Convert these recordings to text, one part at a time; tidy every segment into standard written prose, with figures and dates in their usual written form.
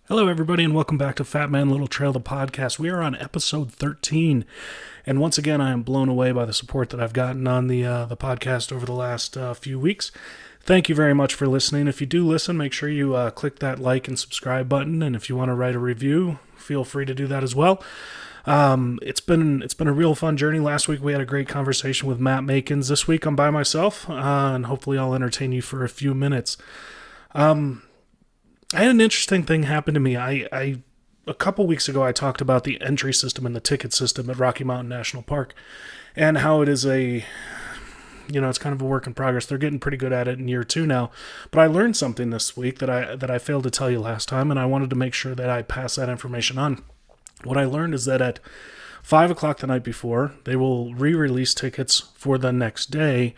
Hello, everybody, and welcome back to Fat Man Little Trail, the podcast. We are on episode 13, and once again, I am blown away by the support that I've gotten on the podcast over the last few weeks. Thank you very much for listening. If you do listen, make sure you click that like and subscribe button, and if you want to write a review, feel free to do that as well. It's been a real fun journey. Last week we had a great conversation with Matt Makins. This week I'm by myself, and hopefully I'll entertain you for a few minutes. I had an interesting thing happen to me. A couple weeks ago, I talked about the entry system and the ticket system at Rocky Mountain National Park, and how it is it's kind of a work in progress. They're getting pretty good at it in year 2 now. But I learned something this week that I failed to tell you last time, and I wanted to make sure that I pass that information on. What I learned is that at 5 o'clock the night before, they will re-release tickets for the next day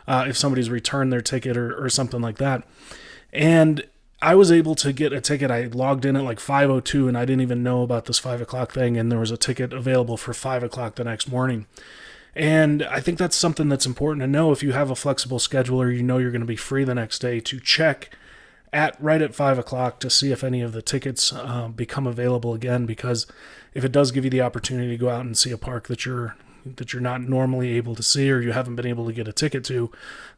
if somebody's returned their ticket or something like that. And I was able to get a ticket. I logged in at like 5:02 and I didn't even know about this 5 o'clock thing, and there was a ticket available for 5 o'clock the next morning. And I think that's something that's important to know if you have a flexible schedule or you know you're going to be free the next day, to check right at 5 o'clock to see if any of the tickets become available again, because if it does give you the opportunity to go out and see a park that you're not normally able to see, or you haven't been able to get a ticket to,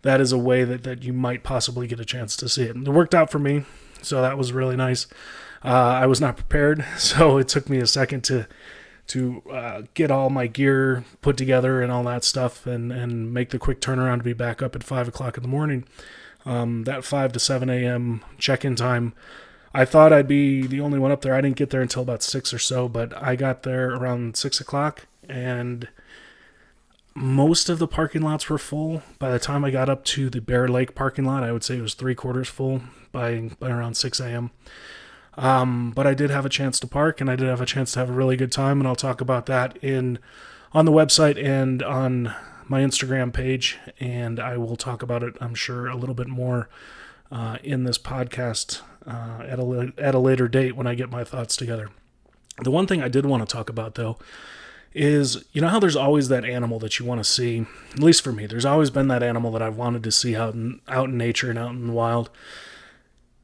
that is a way that you might possibly get a chance to see it. And it worked out for me, so that was really nice. I was not prepared, so it took me a second to get all my gear put together and all that stuff, and make the quick turnaround to be back up at 5 o'clock in the morning. That 5 to 7 a.m. check-in time, I thought I'd be the only one up there. I didn't get there until about 6 or so, but I got there around 6 o'clock, and most of the parking lots were full. By the time I got up to the Bear Lake parking lot, I would say it was 3/4 full by around 6 a.m. But I did have a chance to park, and I did have a chance to have a really good time, and I'll talk about that on the website and on my Instagram page, and I will talk about it, I'm sure, a little bit more in this podcast at a later date when I get my thoughts together. The one thing I did want to talk about, though, is, you know how there's always that animal that you want to see? At least for me, there's always been that animal that I've wanted to see out in nature and out in the wild.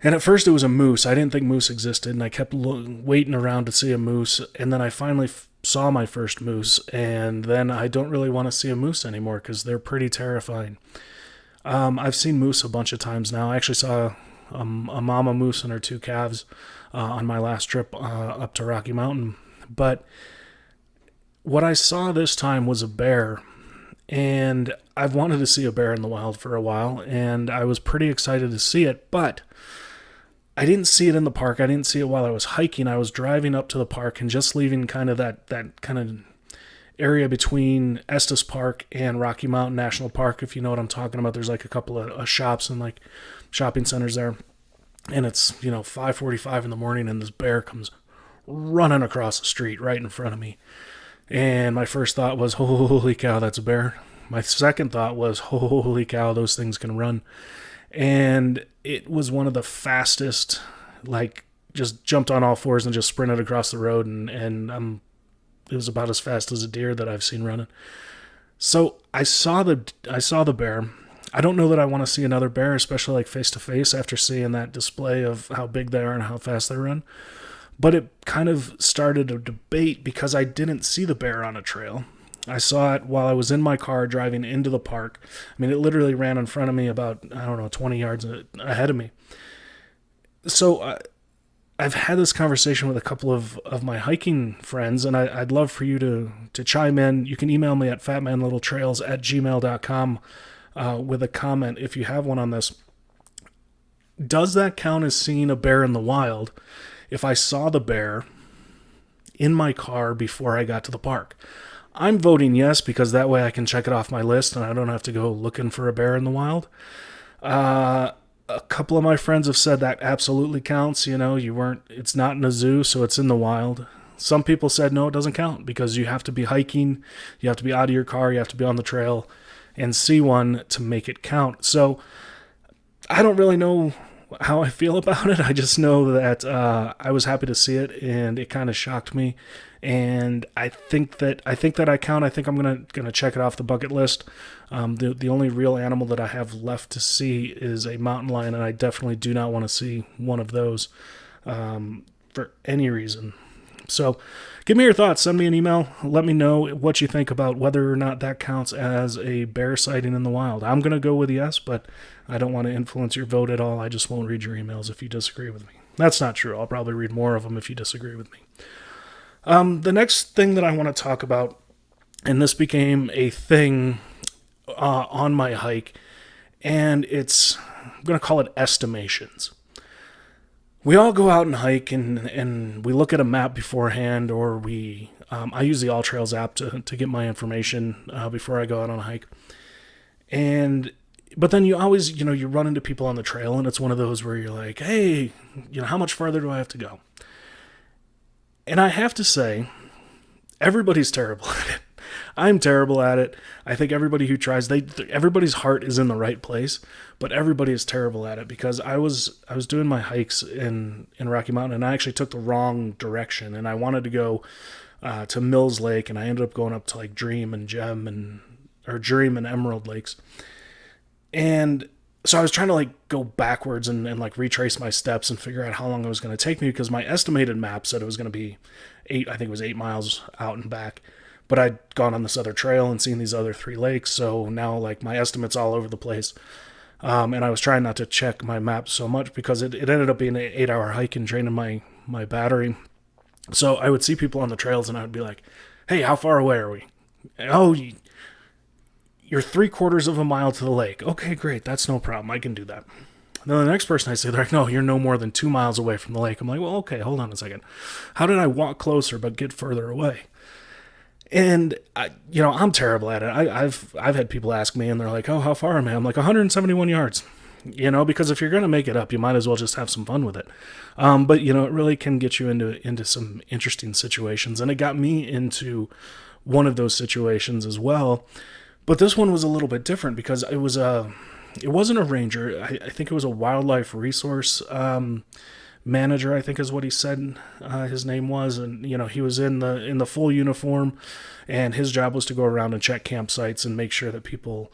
And at first it was a moose. I didn't think moose existed, and I kept waiting around to see a moose, and then I finally saw my first moose, and then I don't really want to see a moose anymore because they're pretty terrifying. I've seen moose a bunch of times now. I actually saw a mama moose and her 2 calves on my last trip up to Rocky Mountain. But what I saw this time was a bear, and I've wanted to see a bear in the wild for a while, and I was pretty excited to see it, but I didn't see it in the park. I didn't see it while I was hiking. I was driving up to the park and just leaving kind of that kind of area between Estes Park and Rocky Mountain National Park, if you know what I'm talking about. There's like a couple of shops and like shopping centers there, and it's 5:45 in the morning, and this bear comes running across the street right in front of me. And my first thought was, holy cow, that's a bear. My second thought was, holy cow, those things can run. And it was one of the fastest, like, just jumped on all fours and just sprinted across the road, and it was about as fast as a deer that I've seen running. So I saw the bear. I don't know that I want to see another bear, especially like face to face, after seeing that display of how big they are and how fast they run. But it kind of started a debate because I didn't see the bear on a trail. I saw it while I was in my car driving into the park. I mean, it literally ran in front of me about, 20 yards ahead of me. So I've had this conversation with a couple of my hiking friends, and I'd love for you to chime in. You can email me at fatmanlittletrails@gmail.com with a comment if you have one on this. Does that count as seeing a bear in the wild if I saw the bear in my car before I got to the park? I'm voting yes, because that way I can check it off my list and I don't have to go looking for a bear in the wild. A couple of my friends have said that absolutely counts. It's not in a zoo, so it's in the wild. Some people said no, it doesn't count, because you have to be hiking, you have to be out of your car, you have to be on the trail and see one to make it count. So I don't really know how I feel about it. I just know that I was happy to see it, and it kind of shocked me. And I think that I count. I think I'm gonna check it off the bucket list. The only real animal that I have left to see is a mountain lion, and I definitely do not want to see one of those. for any reason. So give me your thoughts. Send me an email. Let me know what you think about whether or not that counts as a bear sighting in the wild. I'm going to go with yes, but I don't want to influence your vote at all. I just won't read your emails if you disagree with me. That's not true. I'll probably read more of them if you disagree with me. The next thing that I want to talk about, and this became a thing on my hike, and I'm going to call it estimations. We all go out and hike, and we look at a map beforehand, or I use the All Trails app to get my information before I go out on a hike. But then you always, you run into people on the trail, and it's one of those where you're like, hey, how much farther do I have to go? And I have to say, everybody's terrible at it. I'm terrible at it. I think everybody who tries, everybody's heart is in the right place, but everybody is terrible at it, because I was doing my hikes in Rocky Mountain, and I actually took the wrong direction, and I wanted to go to Mills Lake, and I ended up going up to like Dream and Emerald Lakes. And so I was trying to like go backwards and like retrace my steps and figure out how long it was going to take me, because my estimated map said it was going to be 8 miles out and back. But I'd gone on this other trail and seen these other 3 lakes, so now like my estimate's all over the place. And I was trying not to check my map so much, because it ended up being an 8-hour hike and draining my battery. So I would see people on the trails, and I would be like, hey, how far away are we? Oh, you're 3/4 of a mile to the lake. Okay, great. That's no problem. I can do that. And then the next person I say, they're like, no, you're no more than 2 miles away from the lake. I'm like, well, okay, hold on a second. How did I walk closer but get further away? And I'm terrible at it. I've had people ask me, and they're like, oh, how far am I? I'm like, 171 yards. Because if you're going to make it up, you might as well just have some fun with it. But it really can get you into some interesting situations. And it got me into one of those situations as well. But this one was a little bit different, because it wasn't a ranger. I think it was a wildlife resource manager, I think is what he said his name was. And he was in the full uniform, and his job was to go around and check campsites and make sure that people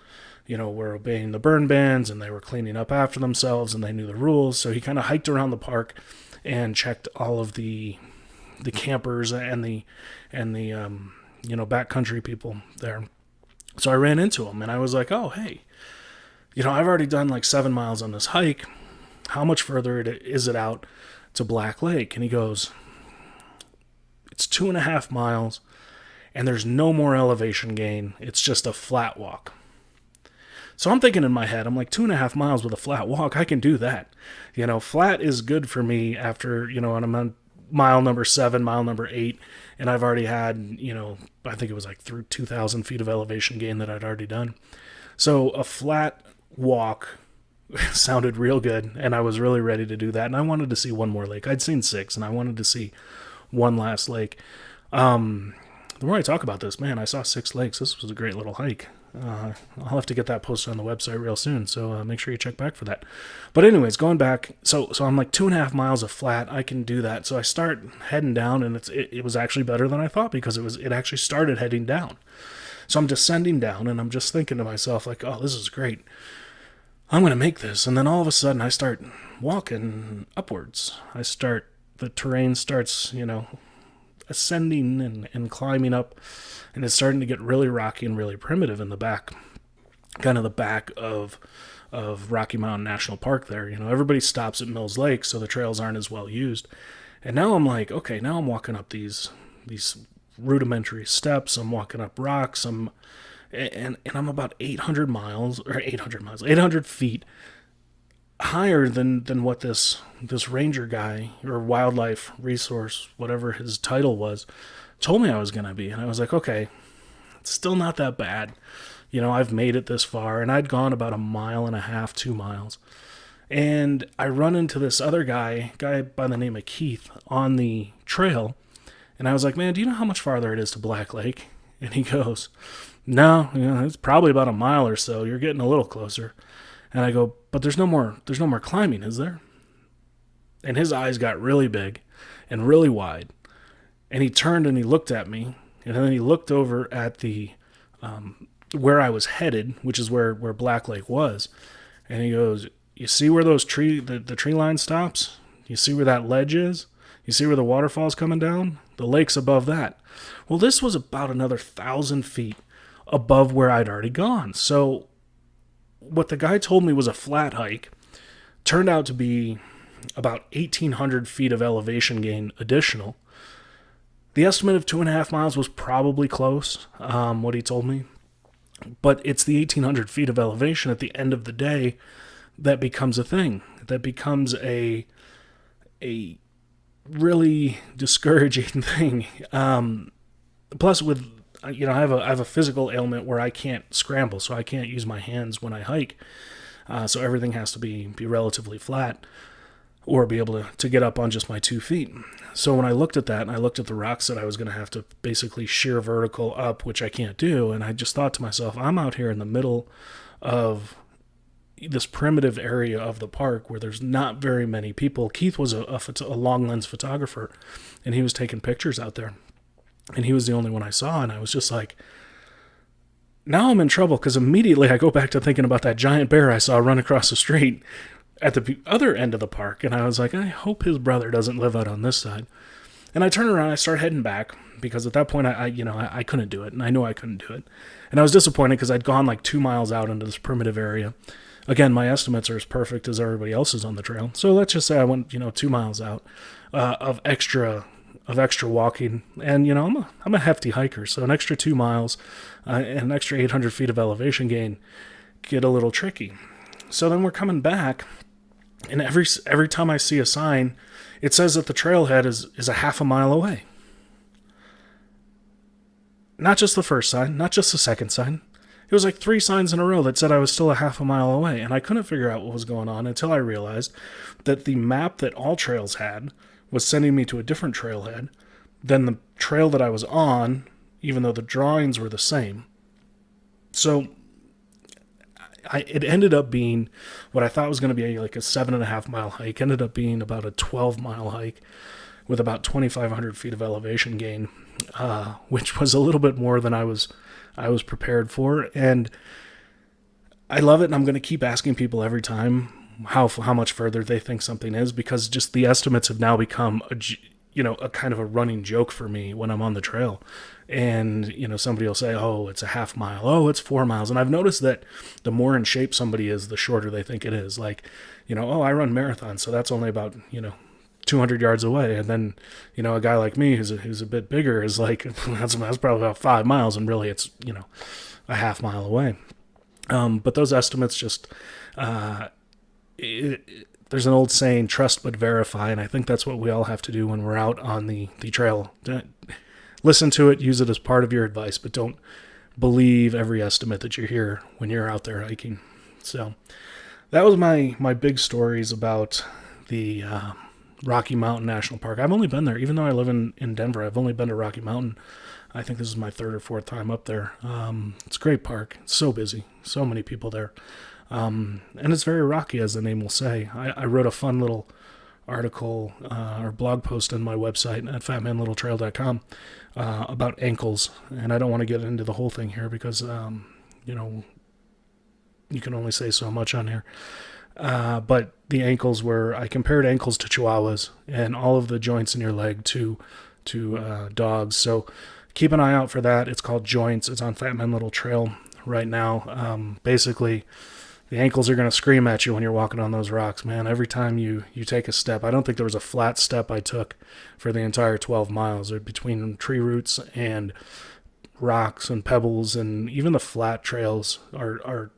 were obeying the burn bans, and they were cleaning up after themselves, and they knew the rules. So he kind of hiked around the park and checked all of the campers and the backcountry people there. So I ran into him, and I was like, oh, hey, I've already done like 7 miles on this hike. How much further is it out to Black Lake? And he goes, it's 2.5 miles, and there's no more elevation gain. It's just a flat walk. So I'm thinking in my head, I'm like, 2.5 miles with a flat walk, I can do that. Flat is good for me after, and I'm on mile number 7, mile number 8, and I've already had, I think it was like through 2,000 feet of elevation gain that I'd already done. So a flat walk sounded real good, and I was really ready to do that. And I wanted to see one more lake. I'd seen 6, and I wanted to see one last lake. The more I talk about this, man, I saw 6 lakes. This was a great little hike. I'll have to get that posted on the website real soon, so make sure you check back for that. But anyways, going back, so I'm like 2.5 miles of flat. I can do that. So I start heading down, and it was actually better than I thought, because it actually started heading down. So I'm descending down, and I'm just thinking to myself, like, oh, this is great. I'm going to make this. And then all of a sudden I start walking upwards. The terrain starts, ascending and climbing up, and it's starting to get really rocky and really primitive in the back, kind of the back of Rocky Mountain National Park there. Everybody stops at Mills Lake, so the trails aren't as well used. And now I'm like, okay, now I'm walking up these rudimentary steps. I'm walking up rocks. And I'm about 800 feet higher than what this ranger guy or wildlife resource, whatever his title was, told me I was going to be. And I was like, okay, it's still not that bad. I've made it this far, and I'd gone about 1.5 miles, 2 miles. And I run into this other guy by the name of Keith on the trail. And I was like, man, do you know how much farther it is to Black Lake? And he goes, no, it's probably about 1 mile or so. You're getting a little closer. And I go, but there's no more climbing, is there? And his eyes got really big and really wide. And he turned and he looked at me, and then he looked over at the where I was headed, which is where Black Lake was. And he goes, you see where the tree line stops? You see where that ledge is? You see where the waterfall's coming down? The lake's above that. Well, this was about another 1,000 feet above where I'd already gone. So what the guy told me was a flat hike turned out to be about 1,800 feet of elevation gain additional. The estimate of 2.5 miles was probably close, what he told me. But it's the 1,800 feet of elevation at the end of the day that becomes a thing. That becomes a really discouraging thing. Plus, with I have a physical ailment where I can't scramble, so I can't use my hands when I hike. So everything has to be relatively flat, or be able to get up on just my 2 feet. So when I looked at that, and I looked at the rocks that I was going to have to basically sheer vertical up, which I can't do, and I just thought to myself, I'm out here in the middle of this primitive area of the park where there's not very many people. Keith was a long lens photographer, and he was taking pictures out there, and he was the only one I saw, and I was just like, now I'm in trouble, because immediately I go back to thinking about that giant bear I saw run across the street at the other end of the park, and I was like, I hope his brother doesn't live out on this side. And I turn around, I start heading back, because at that point I couldn't do it, and I knew I couldn't do it. And I was disappointed because I'd gone like 2 miles out into this primitive area. Again, my estimates are as perfect as everybody else's on the trail. So let's just say I went 2 miles out of extra walking, and I'm a hefty hiker, so an extra 2 miles and an extra 800 feet of elevation gain get a little tricky. So then we're coming back, and every time I see a sign, it says that the trailhead is a half a mile away. Not just the first sign, not just the second sign. It was like 3 signs in a row that said I was still a half a mile away, and I couldn't figure out what was going on until I realized that the map that All Trails had was sending me to a different trailhead than the trail that I was on, even though the drawings were the same. So it ended up being what I thought was going to be like a 7.5 mile hike, ended up being about a 12-mile hike with about 2,500 feet of elevation gain, which was a little bit more than I was prepared for. And I love it, and I'm going to keep asking people every time how much further they think something is, because just the estimates have now become a kind of a running joke for me when I'm on the trail. And somebody will say, oh, it's a half mile, oh, it's 4 miles. And I've noticed that the more in shape somebody is, the shorter they think it is. Like, oh, I run marathons, so that's only about 200 yards away. And then a guy like me who's a bit bigger is like, that's probably about 5 miles, and really it's a half mile away. But those estimates just there's an old saying, trust but verify, and I think that's what we all have to do when we're out on the trail. Listen to it, use it as part of your advice, but don't believe every estimate that you hear when you're out there hiking. So that was my big stories about the Rocky Mountain National Park. I've only been there, even though I live in Denver, I've only been to Rocky Mountain. I think this is my 3rd or 4th time up there. It's a great park. It's so busy, so many people there. And it's very rocky, as the name will say. I wrote a fun little article or blog post on my website at fatmanlittletrail.com about ankles, and I don't want to get into the whole thing here because you can only say so much on here. But the ankles I compared ankles to chihuahuas and all of the joints in your leg to dogs. So keep an eye out for that. It's called Joints. It's on Fat Man Little Trail right now. Basically, the ankles are going to scream at you when you're walking on those rocks, man. Every time you take a step. I don't think there was a flat step I took for the entire 12 miles. Between tree roots and rocks and pebbles, and even the flat trails are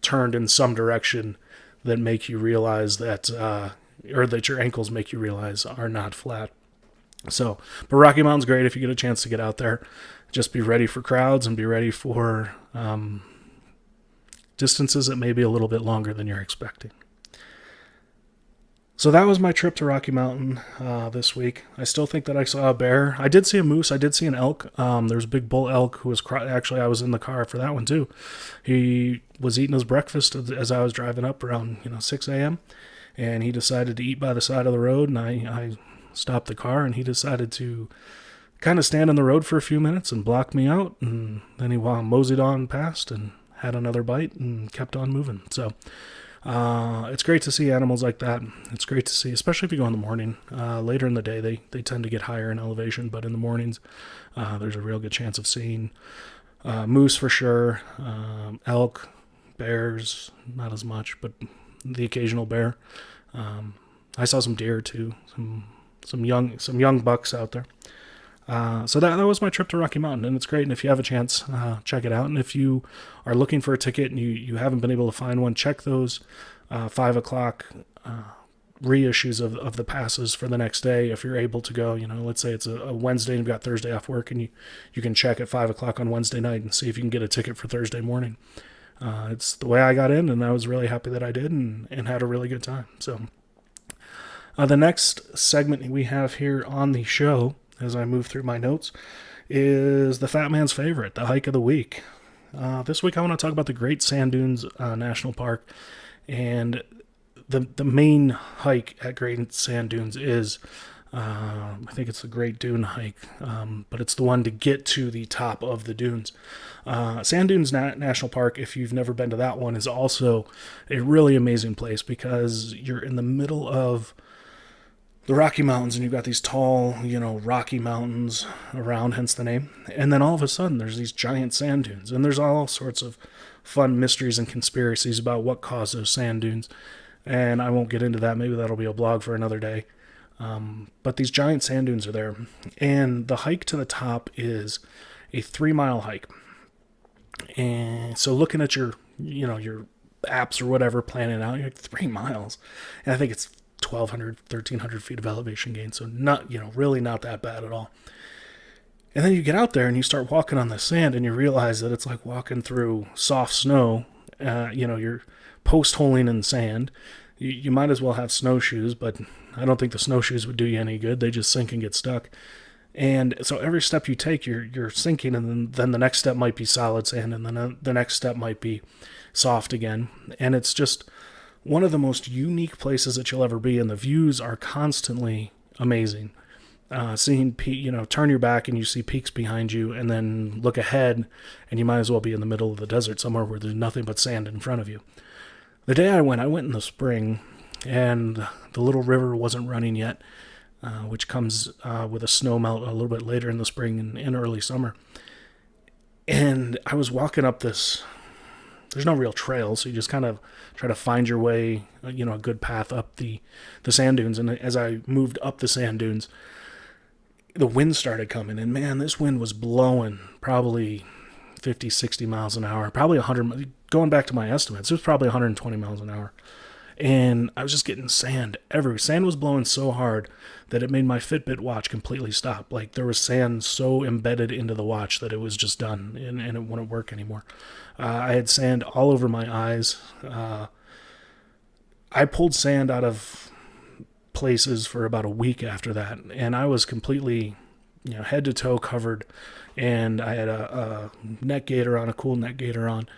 turned in some direction that make you realize that, or that your ankles make you realize are not flat. So, but Rocky Mountain's great if you get a chance to get out there. Just be ready for crowds and be ready for distances that may be a little bit longer than you're expecting. So that was my trip to Rocky Mountain this week. I still think that I saw a bear. I did see a moose. I did see an elk. There was a big bull elk who was actually, I was in the car for that one too. He was eating his breakfast as I was driving up around 6 a.m. and he decided to eat by the side of the road, and I stopped the car, and he decided to kind of stand on the road for a few minutes and block me out, and then he moseyed on past and had another bite and kept on moving. So It's great to see animals like that. It's great to see, especially if you go in the morning. Later in the day, they tend to get higher in elevation, but in the mornings, there's a real good chance of seeing moose for sure, elk, bears, not as much, but the occasional bear. I saw some deer too, some young bucks out there. So that was my trip to Rocky Mountain, and it's great. And if you have a chance, check it out. And if you are looking for a ticket and you haven't been able to find one, check those 5 o'clock reissues of the passes for the next day. If you're able to go, let's say it's a Wednesday and you've got Thursday off work, and you can check at 5 o'clock on Wednesday night and see if you can get a ticket for Thursday morning. It's the way I got in, and I was really happy that I did, and had a really good time. So the next segment we have here on the show, as I move through my notes, is the Fat Man's Favorite, the hike of the week. This week I want to talk about the Great Sand Dunes National Park, and the main hike at Great Sand Dunes is, I think it's the Great Dune hike, but it's the one to get to the top of the dunes. Sand Dunes National Park, if you've never been to that one, is also a really amazing place because you're in the middle of the Rocky Mountains, and you've got these tall, Rocky Mountains around, hence the name. And then all of a sudden, there's these giant sand dunes, and there's all sorts of fun mysteries and conspiracies about what caused those sand dunes. And I won't get into that. Maybe that'll be a blog for another day. But these giant sand dunes are there, and the hike to the top is a 3-mile hike. And so, looking at your apps or whatever, planning out, you're like 3 miles, and I think it's 1,200, 1,300 feet of elevation gain. So not, really not that bad at all. And then you get out there and you start walking on the sand, and you realize that it's like walking through soft snow. You're post-holing in sand. You might as well have snowshoes, but I don't think the snowshoes would do you any good. They just sink and get stuck. And so every step you take, you're sinking, and then the next step might be solid sand, and then the next step might be soft again. And it's just one of the most unique places that you'll ever be, and the views are constantly amazing. Seeing, turn your back and you see peaks behind you, and then look ahead, and you might as well be in the middle of the desert somewhere where there's nothing but sand in front of you. The day I went in the spring, and the little river wasn't running yet, which comes with a snow melt a little bit later in the spring and in early summer. And I was walking up this. There's no real trail, so you just kind of try to find your way, a good path up the sand dunes. And as I moved up the sand dunes, the wind started coming. And man, this wind was blowing probably 50, 60 miles an hour, probably 100. Going back to my estimates, it was probably 120 miles an hour. And I was just getting sand everywhere. Sand was blowing so hard that it made my Fitbit watch completely stop. Like, there was sand so embedded into the watch that it was just done, and it wouldn't work anymore. I had sand all over my eyes. I pulled sand out of places for about a week after that, and I was completely, head to toe covered, and I had a neck gaiter on, a cool neck gaiter on.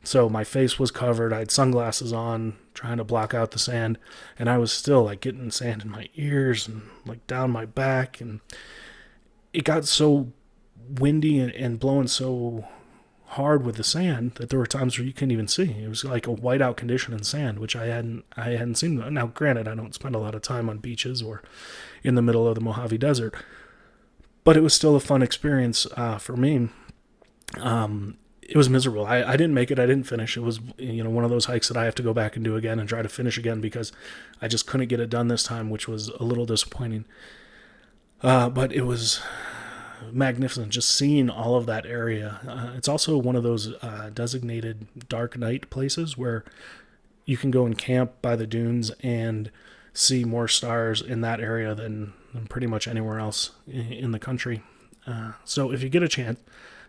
So my face was covered. I had sunglasses on, trying to block out the sand, and I was still like getting sand in my ears and like down my back, and it got so windy and blowing so hard with the sand that there were times where you couldn't even see. It was like a whiteout condition in sand, which I hadn't seen. Now, granted, I don't spend a lot of time on beaches or in the middle of the Mojave Desert, but it was still a fun experience for me. It was miserable. I didn't make it. I didn't finish. It was, one of those hikes that I have to go back and do again and try to finish again because I just couldn't get it done this time, which was a little disappointing. But it was magnificent just seeing all of that area. It's also one of those designated dark night places where you can go and camp by the dunes and see more stars in that area than pretty much anywhere else in the country. So if you get a chance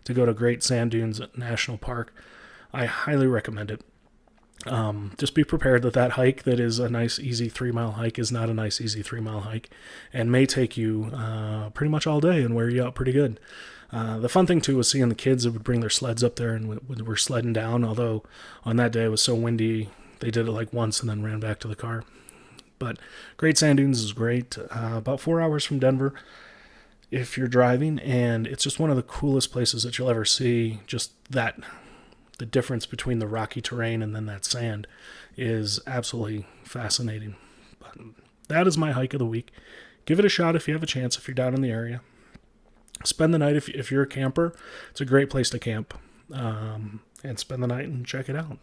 to go to Great Sand Dunes National Park, I highly recommend it. Just be prepared that hike that is a nice, easy 3-mile hike is not a nice, easy 3-mile hike and may take you pretty much all day and wear you out pretty good. The fun thing, too, was seeing the kids that would bring their sleds up there and were sledding down, although on that day it was so windy, they did it like once and then ran back to the car. But Great Sand Dunes is great. About 4 hours from Denver if you're driving, and it's just one of the coolest places that you'll ever see. Just the difference between the rocky terrain and then that sand is absolutely fascinating. But that is my hike of the week. Give it a shot if you have a chance, if you're down in the area. Spend the night if you're a camper. It's a great place to camp. And spend the night and check it out.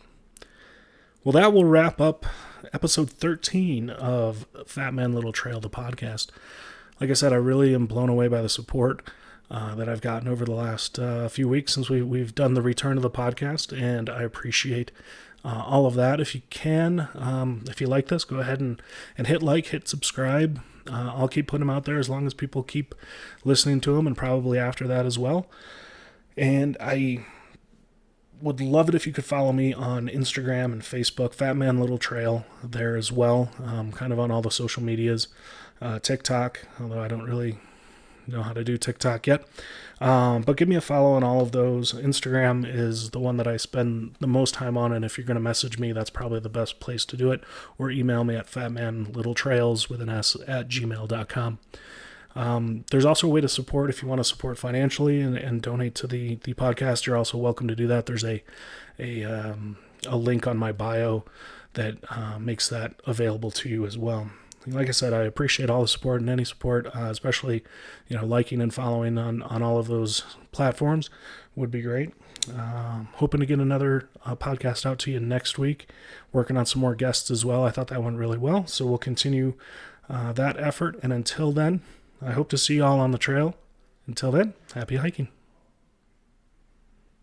Well, that will wrap up episode 13 of Fat Man Little Trail, the podcast. Like I said, I really am blown away by the support that I've gotten over the last few weeks since we've done the return of the podcast, and I appreciate all of that. If you can, if you like this, go ahead and hit like, hit subscribe. I'll keep putting them out there as long as people keep listening to them, and probably after that as well. And I would love it if you could follow me on Instagram and Facebook, Fat Man Little Trail, there as well, kind of on all the social medias, TikTok, although I don't really know how to do TikTok yet, but give me a follow on all of those. Instagram is the one that I spend the most time on, and if you're going to message me, that's probably the best place to do it, or email me at fatmanlittletrails with an S at gmail.com. There's also a way to support if you want to support financially and donate to the podcast. You're also welcome to do that. There's a link on my bio that makes that available to you as well. Like I said, I appreciate all the support, and any support, especially liking and following on all of those platforms would be great. Hoping to get another podcast out to you next week. Working on some more guests as well. I thought that went really well, so we'll continue that effort. And until then, I hope to see you all on the trail. Until then, happy hiking.